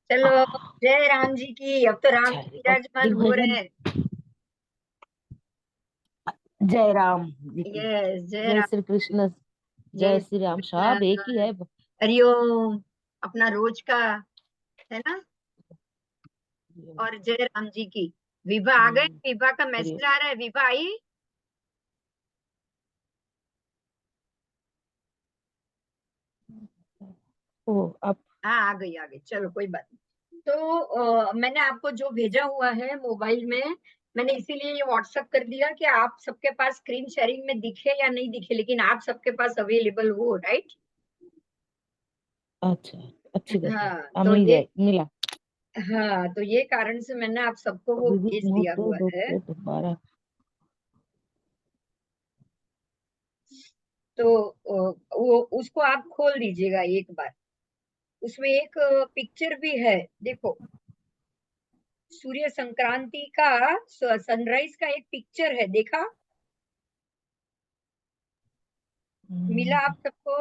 चलो, जय राम जी की। अब तो राम अच्छा जी विराजमान रिकॉर्डिंग हो होएगी रहे ना। हैं। जय राम जी की। यस, जय जय राम। श्री कृष्ण। जय जय श्री श्री राम, कृष्ण। सब एक ही है। हरिओम। अपना रोज का है ना। और जय राम जी की। विभा आ गए? हम्म, विभा का हरिओम। मैसेज आ रहा है। विभा आई? ओ अब। हाँ, आ गई आ गई। चलो, कोई बात नहीं। तो मैंने आपको जो भेजा हुआ है मोबाइल में, मैंने इसीलिए ये व्हाट्सएप कर दिया कि आप सबके पास स्क्रीन शेयरिंग में दिखे या नहीं दिखे, लेकिन आप सबके पास अवेलेबल हो, राइट? अच्छा, अच्छी बात है। हाँ अब तो मिल ये जाए, मिला। हाँ तो ये कारण से मैंने आप सबको वो विविध भेज दिया मोटे हुआ है। दोपहर 12। तो वो उसको आप खोल दीजिएगा एक बार। उसमें एक पिक्चर भी है, देखो। सूर्य संक्रांति का सनराइज का एक पिक्चर है, देखा? मिला आप सबको?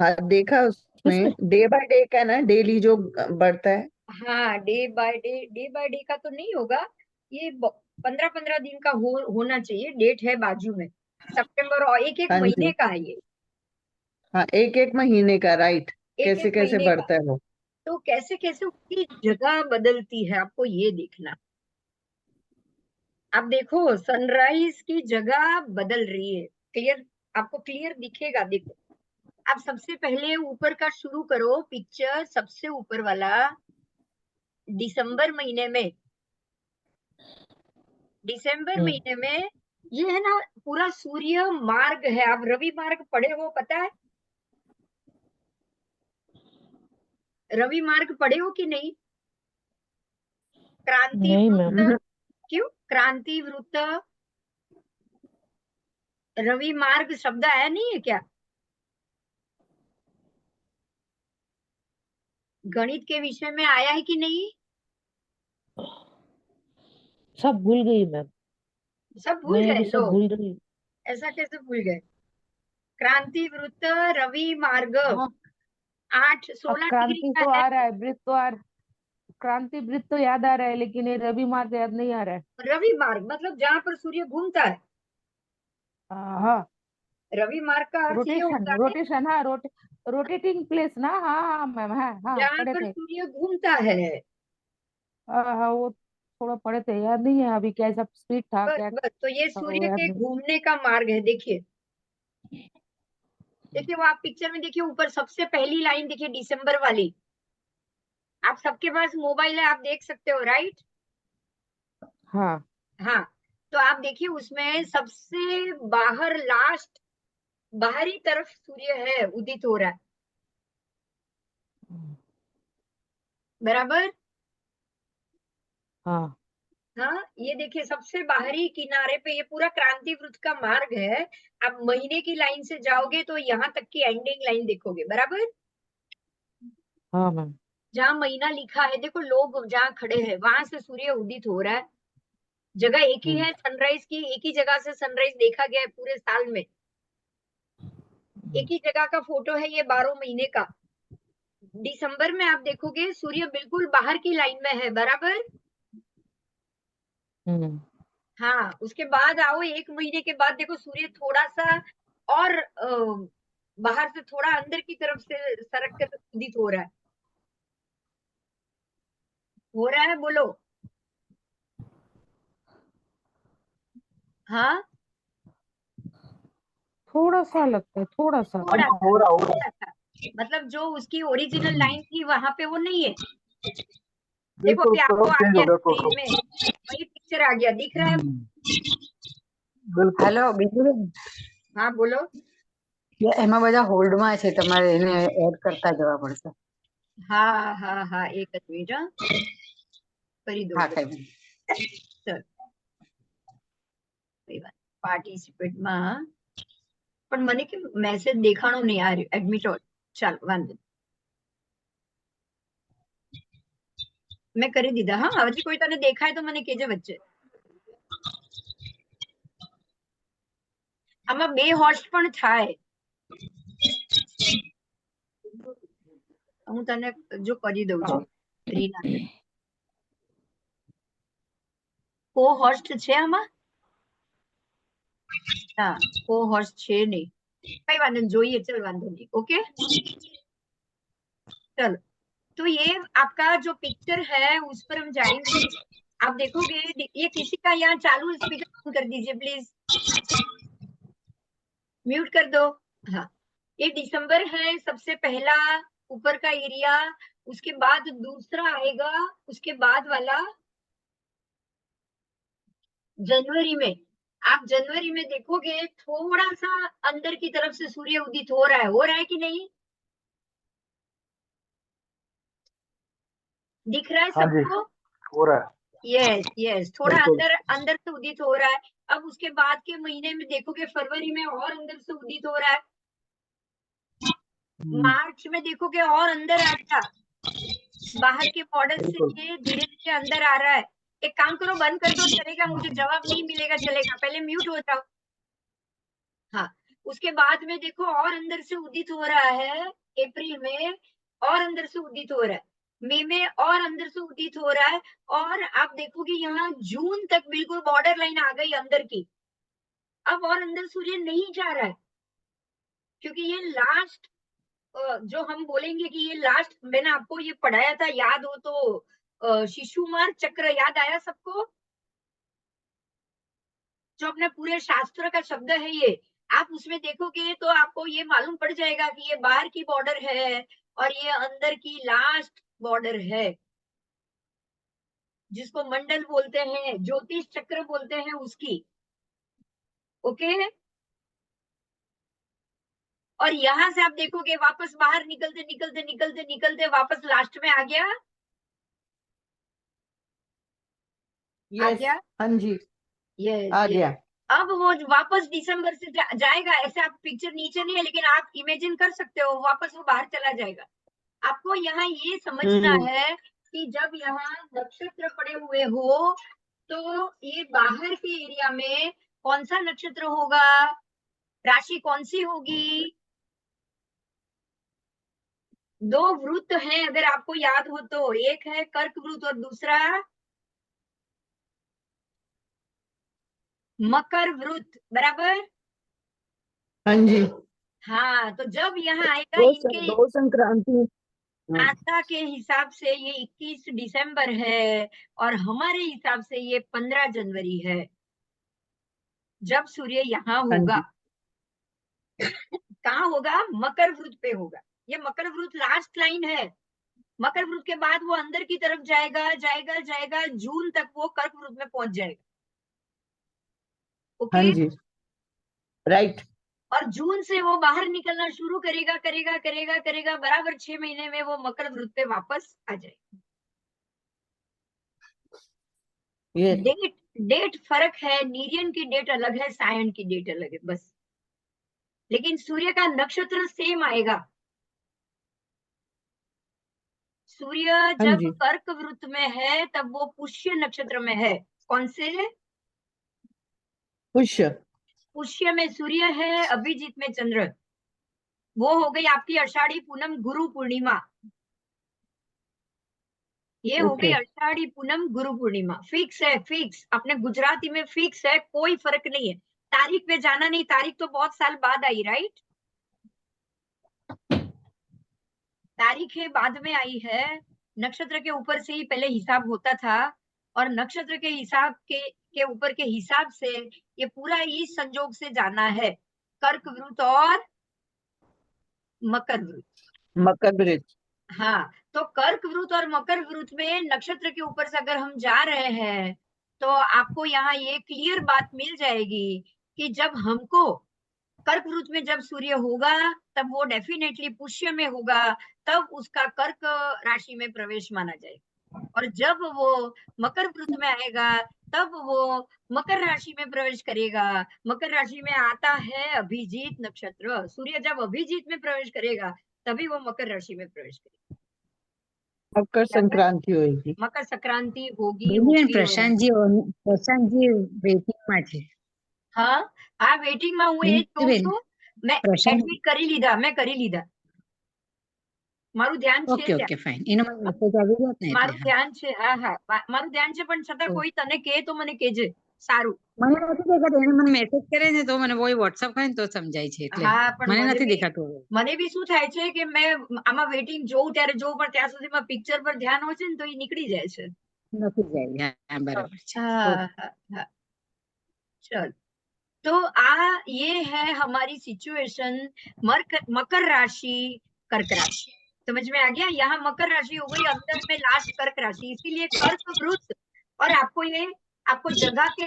हाँ, देखा किसमें? उसमें डे बाय डे का ना, डेली जो बढ़ता है। हाँ, डे बाय डे का तो नहीं होगा। ये 15-15 दिन का होना चाहिए। डेट है बाजू में। सितंबर, और एक एक हाँ महीने जी। का है ये। हाँ, एक एक महीने का, राइट। एक कैसे एक कैसे महीने का। बढ़ता है वो। तो कैसे कैसे उसकी जगह बदलती है, आपको ये देखना। आप देखो, सनराइज की जगह बदल रही है। क्लियर? आपको क्लियर दिखेगा, देखो। आप सबसे पहले ऊपर का शुरू करो पिक्चर, सबसे ऊपर वाला। दिसंबर महीने में, दिसंबर हम्म। महीने में ये है ना, पूरा सूर्य मार्ग है। आप रवि मार्ग पढ़े हो, पता है? रवि मार्ग पढ़े हो कि नहीं? क्रांति नहीं मैम। वृत्त। क्यों क्रांति वृत्त? रवि मार्ग शब्द आया नहीं है क्या? गणित के विषय में आया है कि नहीं? सब भूल गई मैम। सब भूल मैं गए? अभी लो, सब भूल रही। ऐसा कैसे भूल गए? क्रांति वृत्त, रवि मार्ग। हाँ। आठ अब 16 डिग्री क्रांति का तो है। आ रहा है, वृत्त तो आ क्रांति वृत्त तो याद आ रहा है, लेकिन ये रवि मार्ग याद नहीं आ रहा है। रवि मार्ग मतलब जहां पर सूर्य घूमता है। हाँ। रवि मार्ग का अर्थ ये रोटेशन होता है रोटेशन, हाँ रोटेटिंग प्लेस ना। हाँ हाँ मैम, हाँ हाँ जहां पढ़े पर थे। सूर्य घूमता है। हाँ हाँ, वो थोड़ा पढ़े थे, याद नहीं है अभी कैसा स्पीड था, बस क्या बस, तो ये था वो सूर्य याद के नहीं। घूमने का मार्ग है, देखिए। देखिए, वो आप पिक्चर में देखिए, ऊपर सबसे पहली लाइन देखिए, दिसंबर वाली। आप सबके पास मोबाइल है, आप देख सकते हो, राइट? हाँ। हाँ। तो आप देखिए, उसमें सबसे बाहर, लास्ट बाहरी तरफ सूर्य है, उदित हो रहा है। बराबर? हाँ। हाँ, ये देखिए, सबसे बाहरी किनारे पे ये पूरा क्रांति वृत्त का मार्ग है। आप महीने की लाइन से जाओगे तो यहाँ तक की एंडिंग लाइन देखोगे, बराबर? हाँ मैम। जहाँ महीना लिखा है, देखो, लोग जहाँ खड़े हैं वहां से सूर्य उदित हो रहा है। जगह एक ही हम्म। है सनराइज की, एक ही जगह से सनराइज देखा गया है पूरे साल में। एक ही जगह का फोटो है ये, 12 महीने का। दिसंबर में आप देखोगे सूर्य बिल्कुल बाहर की लाइन में है, बराबर? हम्म। हाँ, उसके बाद आओ, एक महीने के बाद देखो, सूर्य थोड़ा सा और बाहर से थोड़ा अंदर की तरफ से सरक कर उदित हो रहा है। हो रहा है, बोलो। हाँ, थोड़ा सा लगता है, थोड़ा सा। थोड़ा सा, थोड़ा सा। मतलब जो उसकी ओरिजिनल लाइन थी वहां पे वो नहीं है। देखो, बिल्कुल, अभी आपको क्रॉप आ चेंज गया हो गया स्क्रीन में, वही पिक्चर आ गया, दिख रहा है? बिल्कुल। हेलो બીજું हाँ, बोलो। એમાં બધા હોલ્ડમાં છે, તમારે એને એડ કરતા જવા પડશે. हाँ हाँ हाँ, एक मिनट, हाँ, કરી દઉં હા, છું। કઈ નહીં. ચલ, કોઈ વાત પાર્ટિસિપેટમાં પણ મને કે મેસેજ દેખાણો નહીં આ રહ્યો, એડમિટ ઓલ। ચાલ, વાંધો નહીં। મેં કરી દીધા। હા, હજી કોઈ તને દેખાય તો મને કહેજે વચ્ચે। આમાં બે હોસ્ટ પણ થાય। હું તને જો કરી દઉં છું રીના કો હોસ્ટ છે આમાં ના કો હોસ્ટ છે નહીં કઈ વાંધો नहीं જોઈએ चल वांधो नहीं ओके चलो तो ये आपका जो पिक्चर है उस पर हम जाएंगे आप देखोगे ये किसी का यहाँ चालू स्पीकर ऑन कर दीजिए प्लीज म्यूट कर दो हाँ ये दिसंबर है सबसे पहला ऊपर का एरिया उसके बाद दूसरा आएगा उसके बाद वाला जनवरी में आप जनवरी में देखोगे थोड़ा सा अंदर की तरफ से सूर्य उदित हो रहा है कि नहीं दिख रहा है हाँ जी सबको हो रहा है यस यस थोड़ा बिल्कुल अंदर अंदर से उदित हो रहा है अब उसके बाद के महीने में देखोगे फरवरी में और अंदर से उदित हो रहा है मार्च में देखोगे और अंदर आ गया बाहर के बॉर्डर से बिल्कुल ये धीरे धीरे अंदर आ रहा है एक काम करो बंद कर दो चलेगा मुझे जवाब नहीं मिलेगा चलेगा पहले म्यूट हो जाओ हाँ उसके बाद में देखो और अंदर से उदित हो रहा है अप्रैल में और अंदर से उदित हो रहा है मई में और अंदर से उदित हो रहा है और आप देखोगे यहाँ जून तक बिल्कुल बॉर्डर लाइन आ गई अंदर की अब और अंदर सूर्य नहीं जा रहा है क्योंकि ये लास्ट जो हम बोलेंगे कि ये लास्ट मैंने आपको ये पढ़ाया था याद हो तो शिशुमार चक्र याद आया सबको जो अपने पूरे शास्त्र का शब्द है ये आप उसमें देखोगे तो आपको ये मालूम पड़ जाएगा कि ये बाहर की बॉर्डर है और ये अंदर की लास्ट बॉर्डर है जिसको मंडल बोलते हैं ज्योतिष चक्र बोलते हैं उसकी ओके और यहां से आप देखोगे वापस बाहर निकलते निकलते निकलते निकलते वापस लास्ट में आ गया आ यस गया हाँ जी यस आ यस गया अब वो वापस दिसंबर से जाएगा ऐसे आप पिक्चर नीचे नहीं है लेकिन आप इमेजिन कर सकते हो वापस वो बाहर चला जाएगा आपको यहाँ ये समझना है कि जब यहाँ नक्षत्र पड़े हुए हो तो ये बाहर के एरिया में कौन सा नक्षत्र होगा राशि कौन सी होगी दो वृत्त हैं अगर आपको याद हो तो एक है कर्क वृत्त और दूसरा मकर वृत्त बराबर हाँ जी हाँ तो जब यहाँ आएगा दो इनके दो संक्रांति आस्था के हिसाब से ये 21 दिसंबर है और हमारे हिसाब से ये 15 जनवरी है जब सूर्य यहाँ हाँ होगा जी कहाँ होगा मकर वृत्त पे होगा ये मकर वृत्त लास्ट लाइन है मकर वृत्त के बाद वो अंदर की तरफ जाएगा जाएगा जाएगा जून तक वो कर्क वृत्त में पहुंच जाएगा हाँ ओके जी राइट और जून से वो बाहर निकलना शुरू करेगा करेगा करेगा करेगा बराबर 6 महीने में वो मकर वृत्त पे वापस आ जाएगा यस डेट डेट फर्क है नीरियन की डेट अलग है सायन की डेट अलग है बस लेकिन सूर्य का नक्षत्र सेम आएगा सूर्य हाँ जब जी कर्क वृत्त में है तब वो पुष्य नक्षत्र में है कौन से पुष्य पुष्य में सूर्य है अभिजीत में चंद्र वो हो गई आपकी आषाढ़ी पूनम गुरु पूर्णिमा ये हो गई ओके आषाढ़ी पूनम गुरु पूर्णिमा फिक्स है फिक्स अपने गुजराती में फिक्स है कोई फर्क नहीं है तारीख पे जाना नहीं तारीख तो बहुत साल बाद आई राइट तारीखें बाद में आई है नक्षत्र के ऊपर से ही पहले हिसाब होता था और नक्षत्र के हिसाब के ऊपर के हिसाब से ये पूरा इस संजोग से जाना है कर्क वृत्त और मकर वृत्त मकर वृत्त हाँ तो कर्क वृत्त और मकर वृत्त में नक्षत्र के ऊपर से अगर हम जा रहे हैं तो आपको यहाँ ये क्लियर बात मिल जाएगी कि जब हमको कर्क वृत्त में जब सूर्य होगा तब वो डेफिनेटली पुष्य में होगा तब उसका कर्क राशि में प्रवेश माना जाएगा और जब वो मकर वृत्त में आएगा तब वो मकर राशि में प्रवेश करेगा मकर राशि में आता है अभिजीत नक्षत्र सूर्य जब अभिजीत में प्रवेश करेगा तभी वो मकर राशि में प्रवेश करेगा मकर संक्रांति होगी मकर संक्रांति होगी બેન होगी પ્રશાંતજી વેટિંગમાં છે हाँ हाँ વેઇટિંગમાં હું એ જ કહું બેન છું મેં પ્રશાંત એડમિટ કરી લીધા મારું ધ્યાન છે ઓકે ત્યાં, ઓકે ફાઇન એનો મને મેસેજ આવી રહ્યો ને એટલે મારું હા ધ્યાન છે, હા હા મારું ધ્યાન છે, પણ છતાં કોઈ તને કહે તો મને કહેજે, સારું. મને નથી દેખાતું એને મને મેસેજ કરે ને તો મને કોઈ WhatsApp કરે ને તો સમજાય છે એટલે હા પણ મને મને નથી બી દેખાતું હવે. મને બી શું થાય છે કે મેં આમાં વેઇટિંગ જોઉં ત્યારે જોઉં, પણ ત્યાં સુધીમાં પિક્ચર પર ધ્યાન હોય છે ને તો એ નીકળી જાય છે. નથી જાય હા બરાબર છે हाँ ઓકે हाँ हाँ चल, तो ये है हमारी सिचुएशन मकर राशि कर्क राशि। समझ में आ गया? यहाँ मकर राशि हो गई, अंदर में लास्ट कर्क राशि, इसीलिए कर्क वृत्त। और आपको जगह के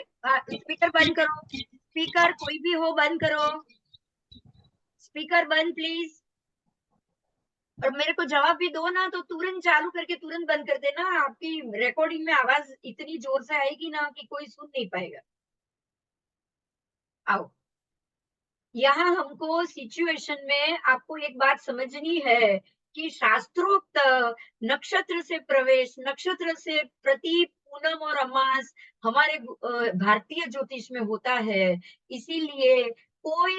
स्पीकर बंद करो, स्पीकर कोई भी हो बंद करो, स्पीकर बंद प्लीज। और मेरे को जवाब भी दो ना तो तुरंत चालू करके तुरंत बंद कर देना, आपकी रिकॉर्डिंग में आवाज इतनी जोर से आएगी ना कि कोई सुन नहीं पाएगा। आओ, यहाँ हमको सिचुएशन में आपको एक बात समझनी है कि शास्त्रोक्त नक्षत्र से प्रवेश, नक्षत्र से प्रति पूनम और अमास हमारे भारतीय ज्योतिष में होता है, इसीलिए कोई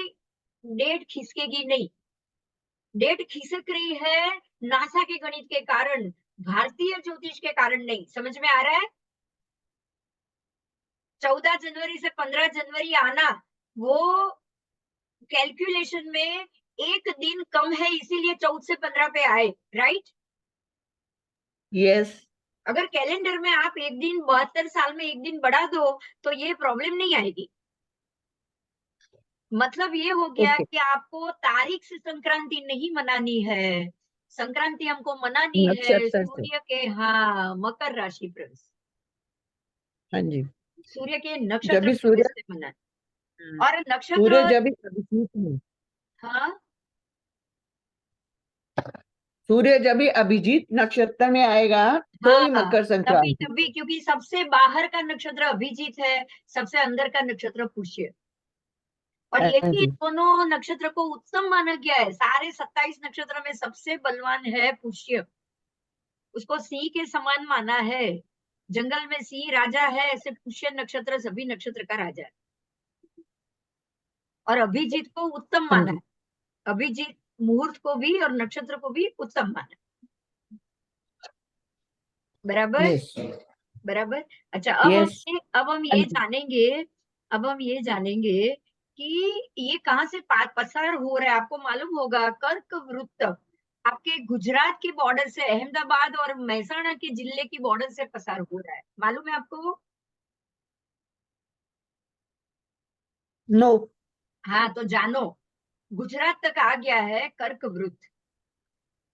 डेट खिसकेगी नहीं। डेट खिसक रही है नासा के गणित के कारण, भारतीय ज्योतिष के कारण नहीं। समझ में आ रहा है? 14 जनवरी से 15 जनवरी आना, वो कैलकुलेशन में एक दिन कम है, इसीलिए 14 से 15 पे आए, राइट? यस। अगर कैलेंडर में आप एक दिन 72 साल में एक दिन बढ़ा दो तो ये प्रॉब्लम नहीं आएगी। मतलब ये हो गया ओके। कि आपको तारीख से संक्रांति नहीं मनानी है, संक्रांति हमको मनानी है नक्षत्र से। सूर्य के, हाँ, मकर राशि प्रवेश, हाँ जी। सूर्य के जब नक्षत्र भी सूर्य प्रवेश से मना। और सूर्य नक्षत्र, जब भी अभिजीत में, हाँ, सूर्य जब भी अभिजीत नक्षत्र में आएगा तो ही हाँ, मकर तभी संक्रांति। तभी, क्योंकि सबसे बाहर का नक्षत्र अभिजीत है, सबसे अंदर का नक्षत्र पुष्य, और हाँ यही जी। दोनों नक्षत्र को उत्तम माना गया है। सारे 27 नक्षत्र में सबसे बलवान है पुष्य, उसको सिंह के समान माना है। जंगल में सिंह राजा है, ऐसे पुष्य नक्षत्र सभी नक्षत्र का राजा है, और अभिजीत को उत्तम हाँ माना जी। है। अभिजीत मुहूर्त को भी और नक्षत्र को भी उत्तम माना है। बराबर यस। बराबर। अच्छा, यस। अब हम हाँ ये जी। जानेंगे, अब हम ये जानेंगे कि ये कहाँ से पसार हो रहा है। आपको मालूम होगा कर्क वृत्त आपके गुजरात के बॉर्डर से, अहमदाबाद और महसाणा के जिले की बॉर्डर से पसार हो रहा है, मालूम है आपको? नो। हाँ, तो जानो, गुजरात तक आ गया है कर्क वृत्त।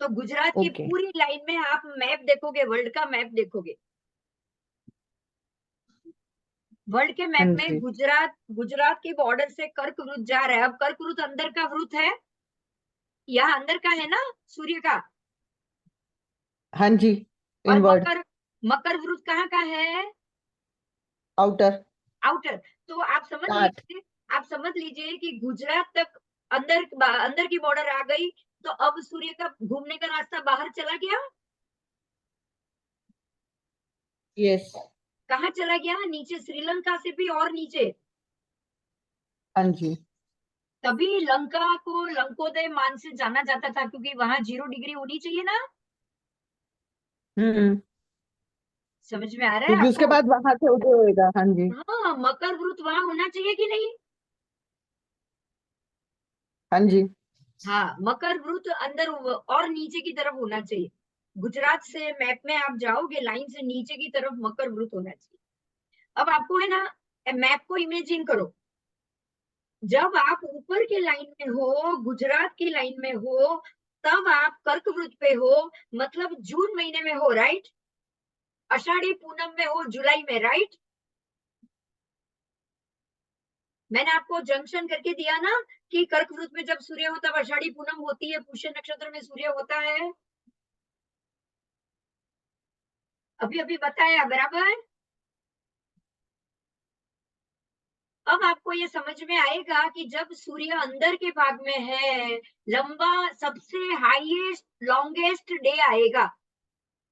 तो गुजरात की ओके। पूरी लाइन में आप मैप देखोगे, वर्ल्ड का मैप देखोगे, वर्ल्ड के हाँ मैप में जी। गुजरात के बॉर्डर से कर्क वृत्त जा रहा है। अब कर्क वृत्त अंदर का वृत्त है, यहाँ अंदर का है ना सूर्य का, हाँ जी। और इनवर्ड। मकर वृत्त कहाँ का है? आउटर। आउटर। तो साठ। आप समझ लीजिए कि गुजरात तक अंदर की बॉर्डर आ गई, तो अब सूर्य का घूमने का रास्ता बाहर चला गया। यस। कहाँ चला गया? नीचे, श्रीलंका से भी और नीचे। हाँ जी। तभी लंका को लंकोदय मान से जाना जाता था, क्योंकि वहां 0 डिग्री होनी चाहिए ना। समझ में आ रहा है क्योंकि उसके आपको? बाद वहां से उदय होएगा। हाँ जी। हाँ, मकर वृत्त वहां होना चाहिए कि नहीं? हाँ जी। हाँ, मकर वृत्त अंदर और नीचे की तरफ होना चाहिए। गुजरात से मैप में आप जाओगे, लाइन से नीचे की तरफ मकर वृत्त होना चाहिए। अब आपको है ना, मैप को इमेजिन करो, जब आप ऊपर के लाइन में हो, गुजरात की लाइन में हो, तब आप कर्क वृत्त पे हो, मतलब जून महीने में हो, राइट? आषाढ़ी पूनम में हो, जुलाई में, राइट? मैंने आपको जंक्शन करके दिया ना कि कर्क वृत्त में जब सूर्य हो तब आषाढ़ी पूनम होती है, पुष्य नक्षत्र में सूर्य होता है, अभी अभी बताया, बराबर? अब आपको ये समझ में आएगा कि जब सूर्य अंदर के भाग में है, लंबा, सबसे हाईएस्ट लॉन्गेस्ट डे आएगा,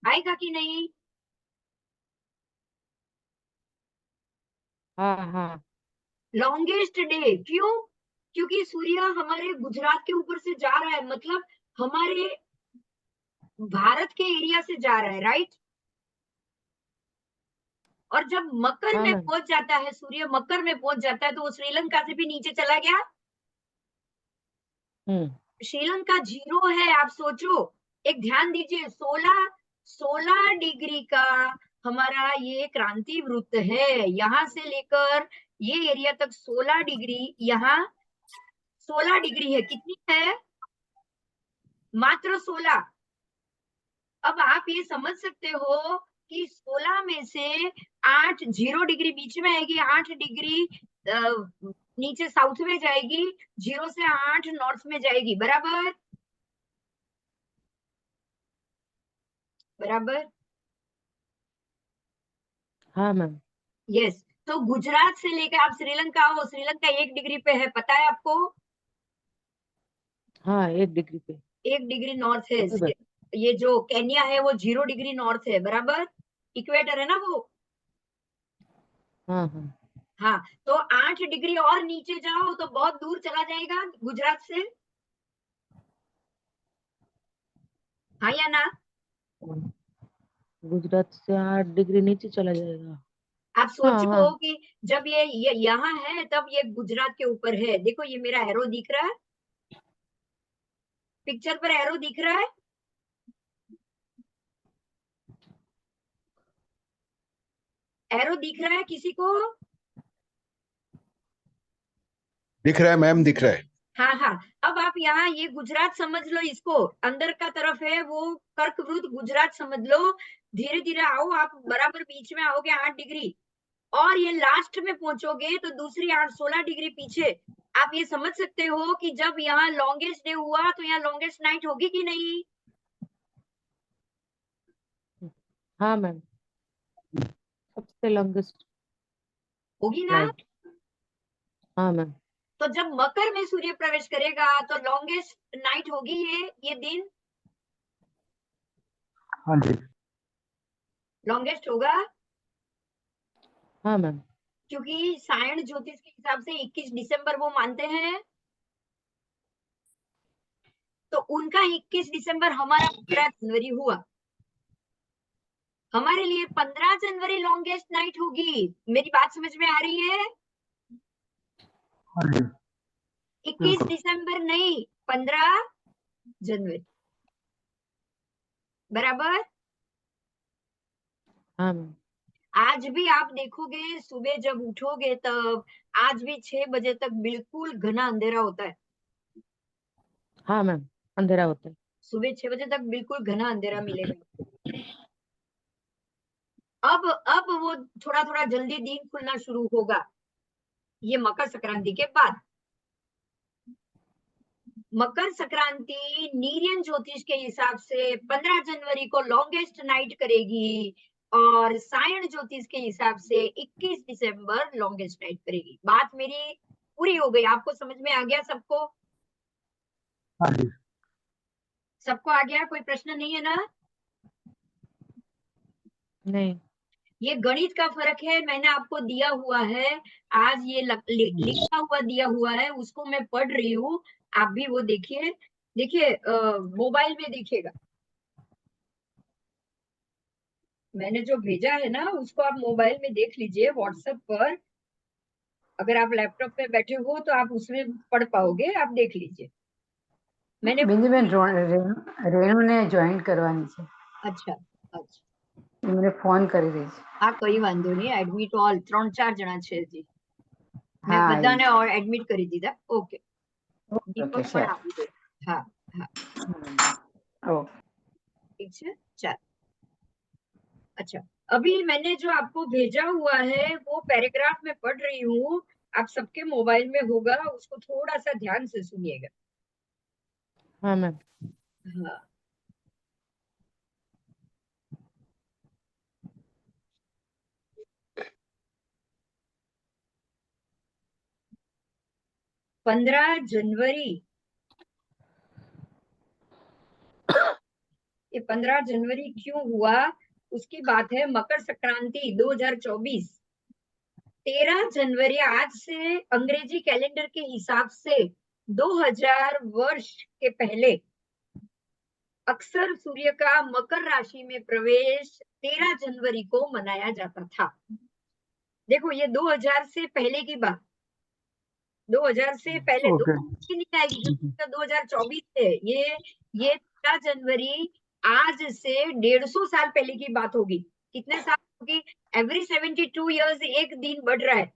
आएगा कि नहीं? हाँ हाँ लॉन्गेस्ट डे क्यों? क्योंकि सूर्य हमारे गुजरात के ऊपर से जा रहा है, मतलब हमारे भारत के एरिया से जा रहा है, राइट। और जब मकर हाँ में मैम। पहुंच जाता है, सूर्य मकर में पहुंच जाता है, तो वो श्रीलंका से भी नीचे चला गया। श्रीलंका 0 है, आप सोचो। एक ध्यान दीजिए, 16 डिग्री का हमारा ये क्रांति वृत्त है। यहाँ से लेकर ये एरिया तक 16 डिग्री, यहाँ 16 डिग्री है। कितनी है? मात्र 16। अब आप ये समझ सकते हो कि 16 में से 8 0 डिग्री बीच में आएगी, 8 डिग्री नीचे साउथ में जाएगी, 0 से 8 नॉर्थ में जाएगी, बराबर बराबर। हाँ मैम। यस। तो गुजरात से लेकर आप श्रीलंका हो, श्रीलंका 1 डिग्री पे है, पता है आपको? हाँ 1 डिग्री पे। 1 डिग्री नॉर्थ है। अभी बस। ये जो केन्या है वो 0 डिग्री नॉर्थ है, बराबर। इक्वेटर है ना वो। हाँ हाँ। हाँ, तो 8 डिग्री और नीचे जाओ तो बहुत दूर चला जाएगा गुजरात से। हाँ या ना? गुजरात से 8 डिग्री नीचे चला जाएगा। आप हाँ हाँ। सोचो कि जब ये यहाँ है तब ये गुजरात के ऊपर है। देखो ये मेरा एरो दिख रहा है, पिक्चर पर एरो दिख रहा है। एरो दिख रहा है किसी को? दिख रहा है मैम, दिख रहा है। हाँ हाँ। अब आप यहाँ ये गुजरात समझ लो, इसको अंदर का तरफ है वो कर्कवृत गुजरात समझ लो। धीरे धीरे आओ, आप बराबर बीच में आओगे 8 डिग्री, और ये लास्ट में पहुंचोगे तो दूसरी 16 डिग्री पीछे। आप ये समझ सकते हो कि जब यहाँ लॉन्गेस्ट डे हुआ तो यहाँ लॉन्गेस्ट नाइट होगी कि नहीं? हाँ मैम, सबसे लॉन्गेस्ट होगी ना? नाइट। हाँ मैम। तो जब मकर में सूर्य प्रवेश करेगा तो लॉन्गेस्ट नाइट होगी ये दिन हाँ जी। लॉन्गेस्ट होगा, हाँ मैम। क्योंकि सायण ज्योतिष के हिसाब से 21 दिसंबर वो मानते हैं। तो उनका 21 दिसंबर, हमारा 15 जनवरी हुआ। हमारे लिए 15 जनवरी लॉन्गेस्ट नाइट होगी। मेरी बात समझ में आ रही है? हाँ जी 21 बिल्कुल। दिसंबर नहीं, 15 जनवरी, बराबर। हाँ मैम। आज भी आप देखोगे सुबह जब उठोगे तब आज भी 6 बजे तक बिल्कुल घना अंधेरा होता है। हाँ मैम, अंधेरा होता है। सुबह 6 बजे तक बिल्कुल घना अंधेरा मिलेगा। अब वो थोड़ा थोड़ा जल्दी दिन खुलना शुरू होगा, ये मकर संक्रांति के बाद। मकर संक्रांति नीरियन ज्योतिष के हिसाब से 15 जनवरी को लॉन्गेस्ट नाइट करेगी, और सायण ज्योतिष के हिसाब से 21 दिसंबर लॉन्गेस्ट नाइट करेगी। बात मेरी पूरी हो गई, आपको समझ में आ गया सबको? हाँ जी। सबको आ गया, कोई प्रश्न नहीं है ना? नहीं। ये गणित का फर्क है, मैंने आपको दिया हुआ है। आज ये लिखा हुआ दिया हुआ है, उसको मैं पढ़ रही हूँ, आप भी वो देखिए। देखिए मोबाइल में देखिएगा, मैंने जो भेजा है ना उसको आप मोबाइल में देख लीजिए व्हाट्सएप पर। अगर आप लैपटॉप पे बैठे हो तो आप उसमें पढ़ पाओगे, आप देख लीजिए। मैंने બિંદુબેન રેણુને જોઈન્ટ કરવાની છે, अच्छा अच्छा, મને ફોન કરી રહી છે. હા કઈ વાંધો નહીં, એડમિટ ઓલ 3-4 જણા છે હજી, મેં હા બધાને એડમિટ કરી દીધા। ઓકે, ઓકે દીપક ઓકે પણ શ્યોર. આવી ગયો। હા હા, ઓકે ठीक है, चल। अच्छा, अभी मैंने जो आपको भेजा हुआ है वो पैराग्राफ में पढ़ रही हूँ, आप सबके मोबाइल में होगा, उसको थोड़ा सा ध्यान से सुनिएगा। हाँ मैम। हाँ, पंद्रह जनवरी, ये 15 जनवरी क्यों हुआ उसकी बात है। मकर संक्रांति 2024, 13 जनवरी आज से अंग्रेजी कैलेंडर के हिसाब से 2000 वर्ष के पहले अक्सर सूर्य का मकर राशि में प्रवेश 13 जनवरी को मनाया जाता था। देखो ये 2000 से पहले की बात, 2000 से पहले ओके नहीं आएगी क्योंकि 2024 है ये 13 जनवरी आज से 150 साल पहले की बात होगी। कितने साल होगी? एवरी 72 ईयर्स एक दिन बढ़ रहा है।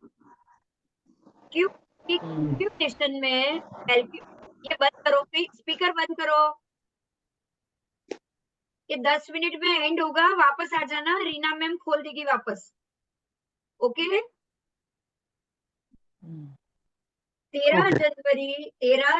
क्यों? कैलकुलेशन में ये बंद करो, स्पीकर बंद करो। ये 10 मिनट में एंड होगा, वापस आ जाना, रीना मैम खोल देगी वापस। ओके 13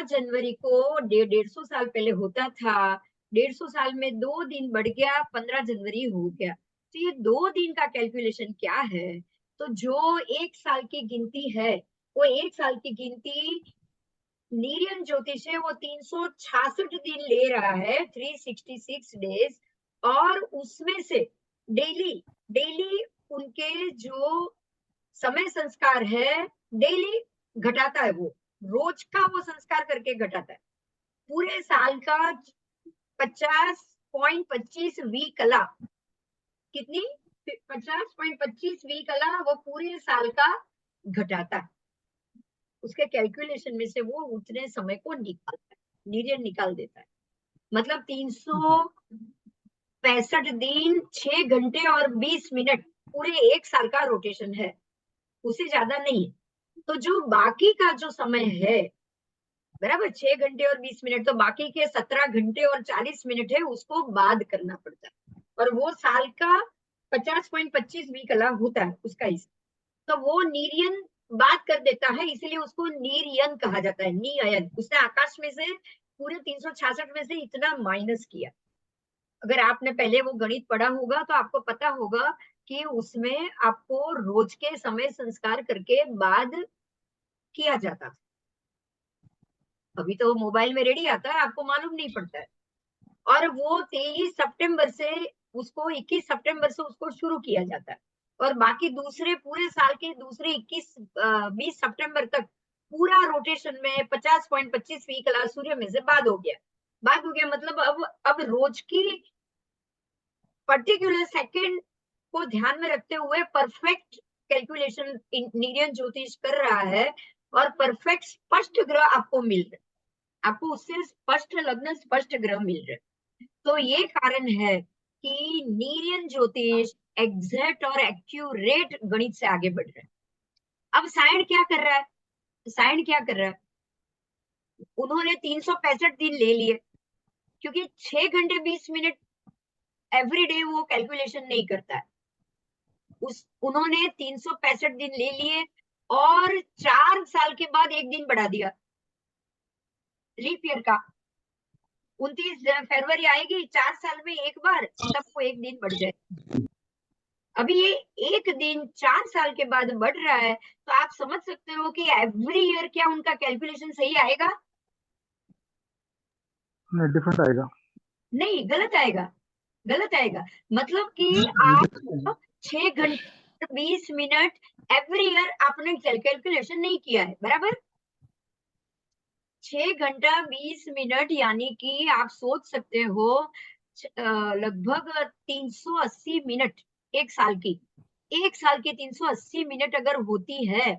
जनवरी को 150 साल पहले होता था। 150 साल में 2 दिन बढ़ गया, 15 जनवरी हो गया। तो ये 2 दिन का कैलकुलेशन क्या है? तो जो 1 साल की गिनती है, वो 1 साल की गिनती नीरियन ज्योतिष है, वो 366 दिन ले रहा है, 366 डेज। और उसमें से डेली डेली उनके जो समय संस्कार है डेली घटाता है, वो रोज का वो संस्कार करके घटाता है। पूरे साल का 50.25 वी कला, कितनी 50.25 वी कला वो पूरे साल का घटाता है। उसके कैलकुलेशन में से वो उतने समय को निकालता है, नीरियन निकाल देता है। मतलब 365 दिन 6 घंटे और 20 मिनट पूरे 1 साल का रोटेशन है, उससे ज्यादा नहीं। तो जो बाकी का जो समय है, बराबर 6 घंटे और 20 मिनट, तो बाकी के 17 घंटे और 40 मिनट है, उसको बाद करना पड़ता है। और वो साल का 50.25 वी कला होता है उसका हिस्सा, तो वो नीरियन बात कर देता है, इसलिए उसको नीरियन कहा जाता है। नीअयन, उसने आकाश में से पूरे 366 में से इतना माइनस किया। अगर आपने पहले वो गणित पढ़ा होगा तो आपको पता होगा कि उसमें आपको रोज के समय संस्कार करके बाद किया जाता था। अभी तो मोबाइल में रेडी आता है, आपको मालूम नहीं पड़ता है। और वो 23 सितंबर से उसको 21 सितंबर से उसको शुरू किया जाता है, और बाकी दूसरे पूरे साल के दूसरे 20 सितंबर तक पूरा रोटेशन में 50.25 वी कला सूर्य में से बाद हो गया। बाद हो गया मतलब अब रोज की पर्टिकुलर सेकंड को ध्यान में रखते हुए परफेक्ट कैलकुलेशन नीरियन ज्योतिष कर रहा है, और परफेक्ट स्पष्ट ग्रह आपको मिल रहे, आपको उससे स्पष्ट लग्न स्पष्ट ग्रह मिल रहे। तो ये कारण है कि नीरियन ज्योतिष एग्जैक्ट और एक्यूरेट गणित से आगे बढ़ रहा है। अब सायण क्या कर रहा है? सायण क्या कर रहा है? उन्होंने 365 दिन ले लिए, क्योंकि 6 घंटे 20 मिनट एवरीडे वो कैलकुलेशन नहीं करता है। उन्होंने 365 दिन ले लिए और 4 साल के बाद एक दिन बढ़ा दिया लीप ईयर का। 29 फरवरी आएगी 4 साल में एक बार, तब वो एक दिन बढ़ जाए। अभी ये एक दिन 4 साल के बाद बढ़ रहा है, तो आप समझ सकते हो कि एवरी ईयर क्या उनका कैलकुलेशन सही आएगा? नहीं डिफरेंट आएगा। नहीं, गलत आएगा, गलत आएगा। मतलब कि आप 6 घंटे 20 मिनट एवरी ईयर आपने कैलकुलेशन नहीं किया है, बराबर। 6 घंटा 20 मिनट यानी कि आप सोच सकते हो लगभग 380 मिनट एक साल की, 380 मिनट अगर होती है,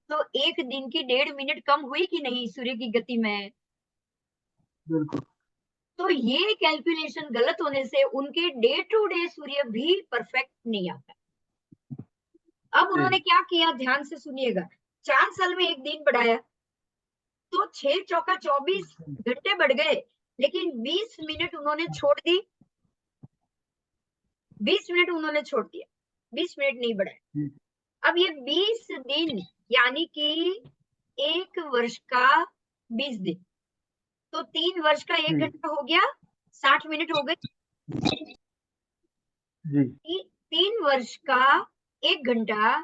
तो एक दिन की 1.5 मिनट कम हुई कि नहीं सूर्य की गति में? बिल्कुल तो ये कैलकुलेशन गलत होने से उनके डे टू डे सूर्य भी परफेक्ट नहीं आता। अब उन्होंने क्या किया, ध्यान से सुनिएगा। 4 साल में एक दिन बढ़ाया, तो 6 चौका 24 घंटे बढ़ गए, लेकिन 20 मिनट उन्होंने छोड़ दी, 20 मिनट उन्होंने छोड़ दिया, 20 मिनट नहीं बढ़ाए। अब ये 20 दिन यानी कि 1 वर्ष का 20 दिन, तो 3 वर्ष का 1 घंटा हो गया, 60 मिनट हो गए जी। 3 वर्ष का 1 घंटा,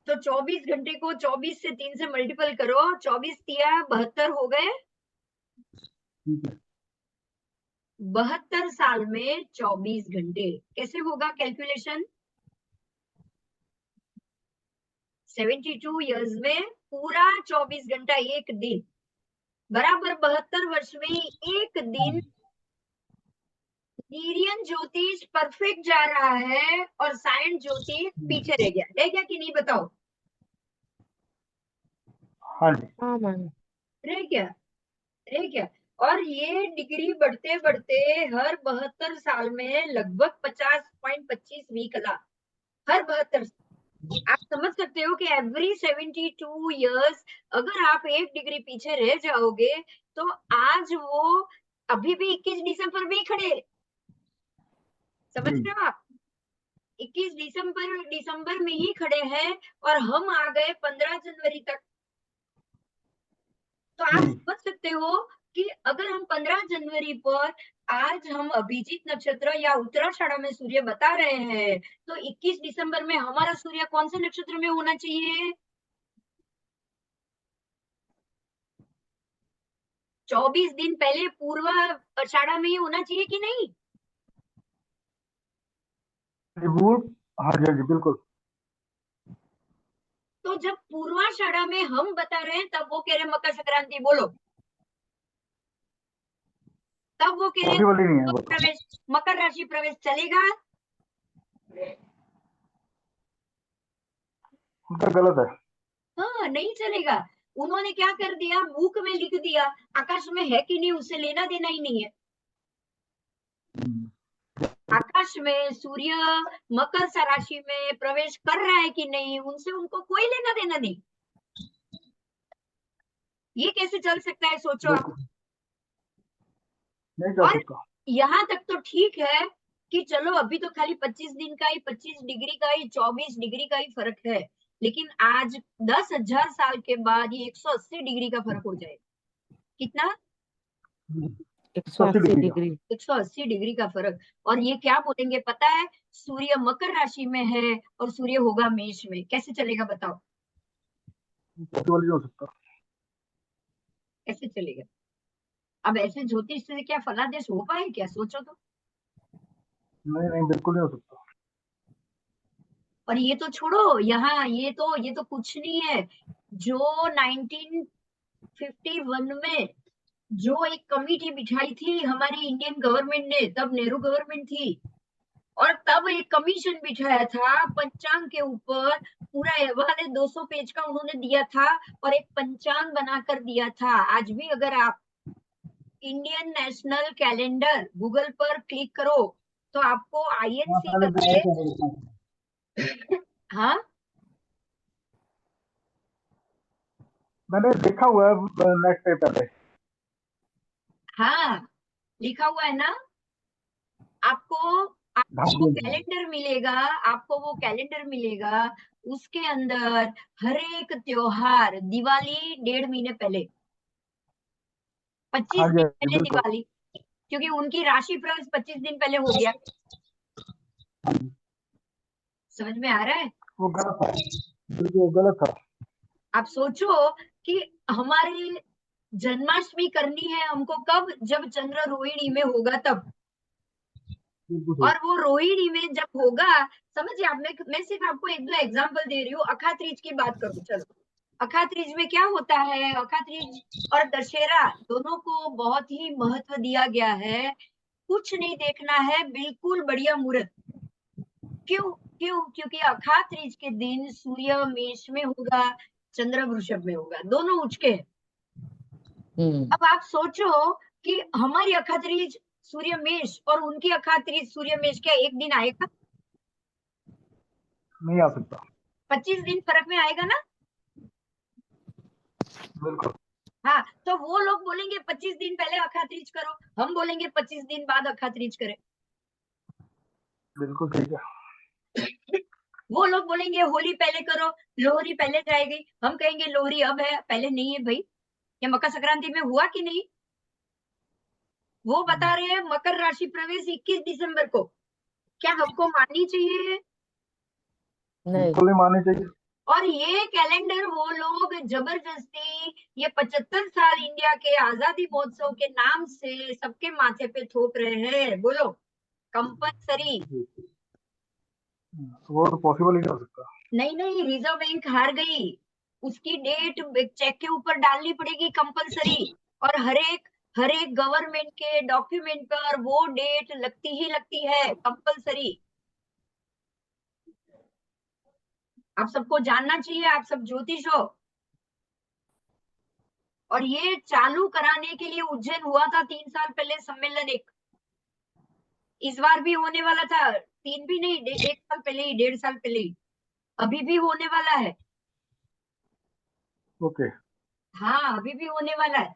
तो 24 घंटे को 24 से 3 से मल्टीपल करो, 24 तिया 72 हो गए। 72 साल में 24 घंटे कैसे होगा कैलकुलेशन? 72 इयर्स में पूरा 24 घंटा एक दिन, बराबर 72 वर्ष में एक दिन नीरियन ज्योतिष परफेक्ट जा रहा है और सायन ज्योतिष पीछे रह गया कि नहीं बताओ? हाँ जी। हाँ मैम। रह गया। और ये डिग्री बढ़ते बढ़ते हर 72 साल में लगभग 50.25 वीक ला, हर 72। आप समझ सकते हो कि एवरी 72 इयर्स अगर आप एक डिग्री पीछे रह जाओगे तो आज वो अभी भी 21 दिसंबर में ही खड़े, समझ रहे हो आप? 21 दिसंबर में ही खड़े हैं और हम आ गए 15 जनवरी तक। तो आप समझ सकते हो कि अगर हम 15 जनवरी पर आज हम अभिजीत नक्षत्र या उत्तराषाढ़ा में सूर्य बता रहे हैं, तो 21 दिसंबर में हमारा सूर्य कौन से नक्षत्र में होना चाहिए? 24 दिन पहले पूर्वाषाढ़ा में ही होना चाहिए कि नहीं? हाँ जी, हाँ जी, बिल्कुल। तो जब पूर्वाषाढ़ा में हम बता रहे हैं तब वो कह रहे मकर संक्रांति बोलो, तब वो कह रहे पॉसिबल ही नहीं है वो तो। प्रवेश, मकर राशि प्रवेश चलेगा? उनका गलत है। हाँ, नहीं चलेगा। उन्होंने क्या कर दिया, बुक में लिख दिया, आकाश में है कि नहीं उससे लेना देना ही नहीं है। आकाश में सूर्य मकर राशि में प्रवेश कर रहा है कि नहीं, उनसे उनको कोई लेना देना नहीं। ये कैसे चल सकता है, सोचो आप। नहीं चल और सकता। यहाँ तक तो ठीक है कि चलो अभी तो खाली 25 दिन का ही, 25 डिग्री का ही, 24 डिग्री का ही फर्क है, लेकिन आज 10,000 साल के बाद ये 180 डिग्री का फर्क हो जाए। कितना? 180 डिग्री। 180 डिग्री का फर्क। और ये क्या बोलेंगे पता है, सूर्य मकर राशि में है और सूर्य होगा मेष में, कैसे चलेगा बताओ? पॉसिबल ही हो सकता। कैसे चलेगा? अब ऐसे ज्योतिष से क्या फलादेश हो पाए क्या, सोचो तो। नहीं नहीं, बिल्कुल नहीं हो सकता। और ये तो छोड़ो, यहाँ ये तो कुछ नहीं है। जो 1951 में जो एक कमिटी बिठाई थी हमारी इंडियन गवर्नमेंट ने, तब नेहरू गवर्नमेंट थी, और तब एक कमीशन बिठाया था पंचांग के ऊपर, पूरा अहवाल 200 पेज का उन्होंने दिया था और एक पंचांग बनाकर दिया था। आज भी अगर आप इंडियन नेशनल कैलेंडर गूगल पर क्लिक करो तो आपको आईएनसी करके, हाँ मैंने देखा हुआ है नेट पे पहले। हाँ लिखा हुआ है ना। आपको कैलेंडर मिलेगा, आपको वो कैलेंडर मिलेगा, उसके अंदर हर एक त्योहार, दिवाली 1.5 महीने पहले, 25 हाँ जी, दिन हाँ जी, पहले बिल्कुल। दिवाली, क्योंकि उनकी राशि प्रवेश 25 दिन पहले हो गया। समझ में आ रहा है? वो गलत था, बिल्कुल गलत था। आप सोचो कि हमारी जन्माष्टमी करनी है हमको कब, जब चंद्र रोहिणी में होगा तब। और वो रोहिणी में जब होगा, समझिए आप, मैं सिर्फ आपको 1-2 एग्जांपल दे रही हूँ। अखात्रीज की बात करूँ, चलो अखात्रीज में क्या होता है, अखात्रीज और दशहरा दोनों को बहुत ही महत्व दिया गया है। कुछ नहीं देखना है, बिल्कुल बढ़िया मुहूर्त। क्यों? क्योंकि अखात्रीज के दिन सूर्य मेष में होगा, चंद्र वृषभ में होगा, दोनों उच के। अब आप सोचो कि हमारी अखात्रीज सूर्य मेष और उनकी अखात्रीज सूर्य मेष, क्या एक दिन आएगा? नहीं आ सकता। 25 दिन फर्क में आएगा ना। बिल्कुल। हाँ, तो वो लोग बोलेंगे 25 दिन पहले अखात्रीज करो, हम बोलेंगे 25 दिन बाद अखात्रीज करें। बिल्कुल ठीक है। वो लोग बोलेंगे होली पहले करो, लोहरी पहले जाएगी, हम कहेंगे लोहरी अब है, पहले नहीं है भाई। ये मकर संक्रांति में हुआ कि नहीं? वो बता रहे हैं मकर राशि प्रवेश 21 दिसंबर को, क्या हमको माननी चाहिए? बिल्कुल नहीं माननी चाहिए। और ये कैलेंडर वो लोग जबरदस्ती ये 75 साल इंडिया के आजादी महोत्सव के नाम से सबके माथे पे थोप रहे हैं। बोलो, कंपल्सरी। वो तो पॉसिबल ही नहीं हो सकता। नहीं, रिजर्व बैंक हार गई, उसकी डेट चेक के ऊपर डालनी पड़ेगी कंपल्सरी। और हर एक गवर्नमेंट के डॉक्यूमेंट पर वो डेट लगती ही लगती है, कंपलसरी। आप सबको जानना चाहिए, आप सब ज्योतिष हो। और ये चालू कराने के लिए उज्जैन हुआ था 3 साल पहले सम्मेलन एक, इस बार भी होने वाला था, 3 भी नहीं, 1 साल पहले ही, 1.5 साल पहले ही, अभी भी होने वाला है। ओके। हाँ, अभी भी होने वाला है।